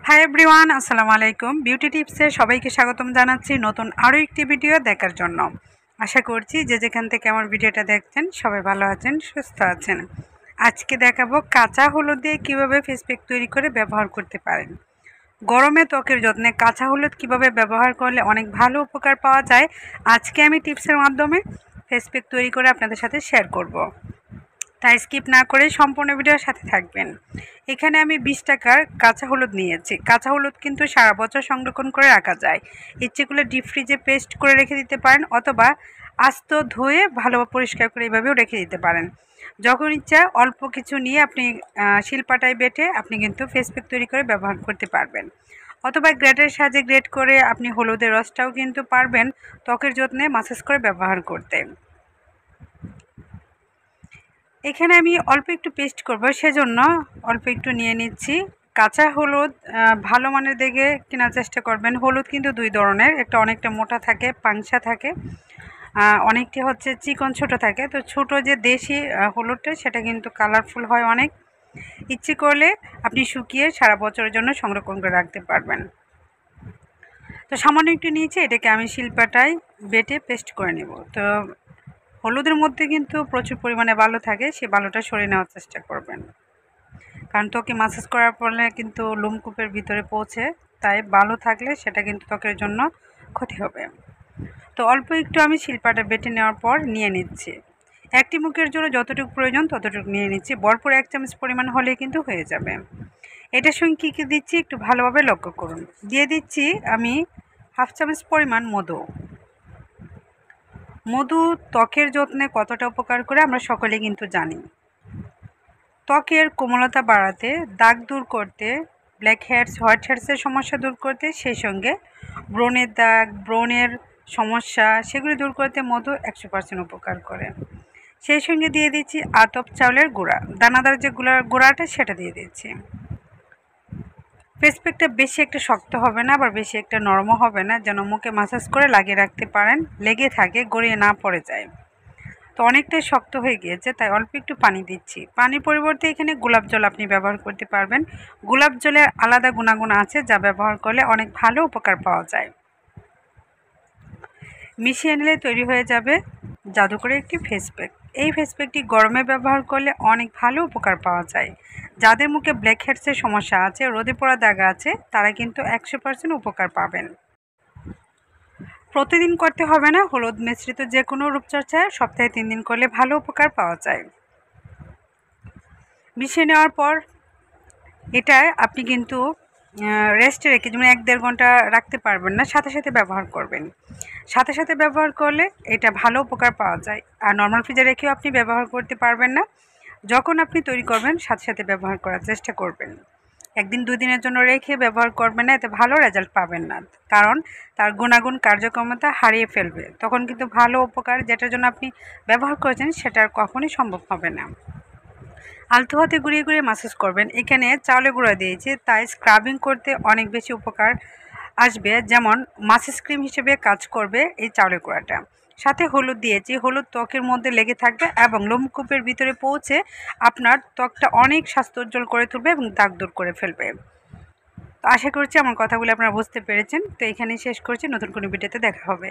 Hi everyone, আসসালামু আলাইকুম। Beauty টিপসে সবাইকে স্বাগতম জানাচ্ছি নতুন আরও একটি ভিডিও দেখার জন্য। আশা করছি যে যেখান থেকে আমার ভিডিওটা দেখছেন সবাই ভালো আছেন, সুস্থ আছেন। আজকে দেখাবো কাঁচা হলুদ দিয়ে কীভাবে ফেস প্যাক তৈরি করে ব্যবহার করতে পারেন। গরমে ত্বকের যত্নে কাঁচা হলুদ কীভাবে ব্যবহার করলে অনেক ভালো উপকার পাওয়া যায়, আজকে আমি টিপসের মাধ্যমে ফেস প্যাক তৈরি করে আপনাদের সাথে শেয়ার করব। তাই স্কিপ না করে সম্পূর্ণ ভিডিওর সাথে থাকবেন। এখানে আমি 20 টাকার কাঁচা হলুদ নিয়েছি। কাঁচা হলুদ কিন্তু সারা বছর সংরক্ষণ করে রাখা যায়। ইচ্ছে করলে ডিপ ফ্রিজে পেস্ট করে রেখে দিতে পারেন, অথবা আস্ত ধুয়ে ভালোভাবে পরিষ্কার করে এভাবেও রেখে দিতে পারেন। যখন ইচ্ছা অল্প কিছু নিয়ে আপনি শিলপাটায় বেটে আপনি কিন্তু ফেস প্যাক তৈরি করে ব্যবহার করতে পারবেন, অথবা গ্রেটের সাহায্যে গ্রেট করে আপনি হলুদের রসটাও কিন্তু পারবেন ত্বকের যত্নে মাসাজ করে ব্যবহার করতে। এখানে আমি অল্প একটু পেস্ট করব, সেজন্য অল্প একটু নিয়ে নিচ্ছি। কাঁচা হলুদ ভালো মানের দেখে কেনার চেষ্টা করবেন। হলুদ কিন্তু দুই ধরনের, একটা অনেকটা মোটা থাকে, পাংশা থাকে, অনেকটি হচ্ছে চিকন ছোট থাকে। তো ছোট যে দেশি হলুদটা সেটা কিন্তু কালারফুল হয় অনেক। ইচ্ছে করলে আপনি শুকিয়ে সারা বছরের জন্য সংরক্ষণ করে রাখতে পারবেন। তো সামান্য একটু নিয়েছি, এটাকে আমি শিলপাটায় বেটে পেস্ট করে নেব। তো হলুদের মধ্যে কিন্তু প্রচুর পরিমাণে বালু থাকে, সেই বালুটা সরিয়ে নেওয়ার চেষ্টা করবেন, কারণ ত্বকে মাসাজ করার ফলে কিন্তু লোমকূপের ভিতরে পৌঁছে, তাই বালু থাকলে সেটা কিন্তু ত্বকের জন্য ক্ষতি হবে। তো অল্প একটু আমি শিলপাটা বেটে নেওয়ার পর নিয়ে নিচ্ছি। একটি মুখের জন্য যতটুকু প্রয়োজন ততটুকু নিয়ে নিচ্ছি। ভরপুর 1 চামচ পরিমাণ হলেই কিন্তু হয়ে যাবে। এটার সঙ্গে কী কী দিচ্ছি একটু ভালোভাবে লক্ষ্য করুন। দিয়ে দিচ্ছি আমি 1/2 চামচ পরিমাণ মধু। মধু ত্বকের যত্নে কতটা উপকার করে আমরা সকলে কিন্তু জানি। ত্বকের কোমলতা বাড়াতে, দাগ দূর করতে, ব্ল্যাক হেডস, হোয়াইট হেডসের সমস্যা দূর করতে, সেই সঙ্গে ব্রণের দাগ, ব্রণের সমস্যা সেগুলি দূর করতে মধু 100% উপকার করে। সেই সঙ্গে দিয়ে দিচ্ছি আতপ চাউলের গুঁড়া, দানাদার যে গুঁড়াটা সেটা দিয়ে দিচ্ছি। ফেস প্যাকটা বেশি একটা শক্ত হবে না, আবার বেশি একটা নরমও হবে না, যেন মুখে মাসাজ করে লাগিয়ে রাখতে পারেন, লেগে থাকে, গড়িয়ে না পড়ে যায়। তো অনেকটাই শক্ত হয়ে গিয়েছে, তাই অল্প একটু পানি দিচ্ছি। পানির পরিবর্তে এখানে গোলাপ জল আপনি ব্যবহার করতে পারবেন। গোলাপ জলের আলাদা গুণাগুণ আছে, যা ব্যবহার করলে অনেক ভালো উপকার পাওয়া যায়। মিশিয়ে নিলে তৈরি হয়ে যাবে জাদুকরি একটি ফেস প্যাক। এই ফেস প্যাকটি গরমে ব্যবহার করলে অনেক ভালো উপকার পাওয়া যায়। যাদের মুখে ব্ল্যাক হেডসের সমস্যা আছে, রোদে পোড়া দাগ আছে, তারা কিন্তু 100% উপকার পাবেন। প্রতিদিন করতে হবে না, হলুদ মিশ্রিত যে কোনো রূপচর্চা সপ্তাহে 3 দিন করলে ভালো উপকার পাওয়া যায়। মিশিয়ে নেওয়ার পর এটা আপনি কিন্তু রেস্টে রেখে, যেমন 1-1.5 ঘন্টা রাখতে পারবেন না, সাথে সাথে ব্যবহার করবেন। সাথে সাথে ব্যবহার করলে এটা ভালো উপকার পাওয়া যায়। আর নর্মাল ফ্রিজে রেখেও আপনি ব্যবহার করতে পারবেন না। যখন আপনি তৈরি করবেন সাথে সাথে ব্যবহার করার চেষ্টা করবেন। 1-2 দিনের জন্য রেখে ব্যবহার করবেন না, এতে ভালো রেজাল্ট পাবেন না, কারণ তার গুণাগুণ কার্যক্ষমতা হারিয়ে ফেলবে। তখন কিন্তু ভালো উপকার যেটার জন্য আপনি ব্যবহার করেছেন সেটা আর কখনোই সম্ভব হবে না। আলতো হাতে ঘুরিয়ে ঘুরিয়ে মাসাজ করবেন। এখানে চাউলের গুঁড়া দিয়েছি, তাই স্ক্রাবিং করতে অনেক বেশি উপকার আসবে, যেমন মাসাজ ক্রিম হিসেবে কাজ করবে এই চাউলের গুঁড়াটা। সাথে হলুদ দিয়েছি, হলুদ ত্বকের মধ্যে লেগে থাকবে এবং লোমকূপের ভিতরে পৌঁছে আপনার ত্বকটা অনেক স্বাস্থ্যোজ্জ্বল করে তুলবে এবং দাগ দূর করে ফেলবে। তো আশা করছি আমার কথাগুলো আপনারা বুঝতে পেরেছেন। তো এখানেই শেষ করছি, নতুন কোনো ভিডিওতে দেখা হবে।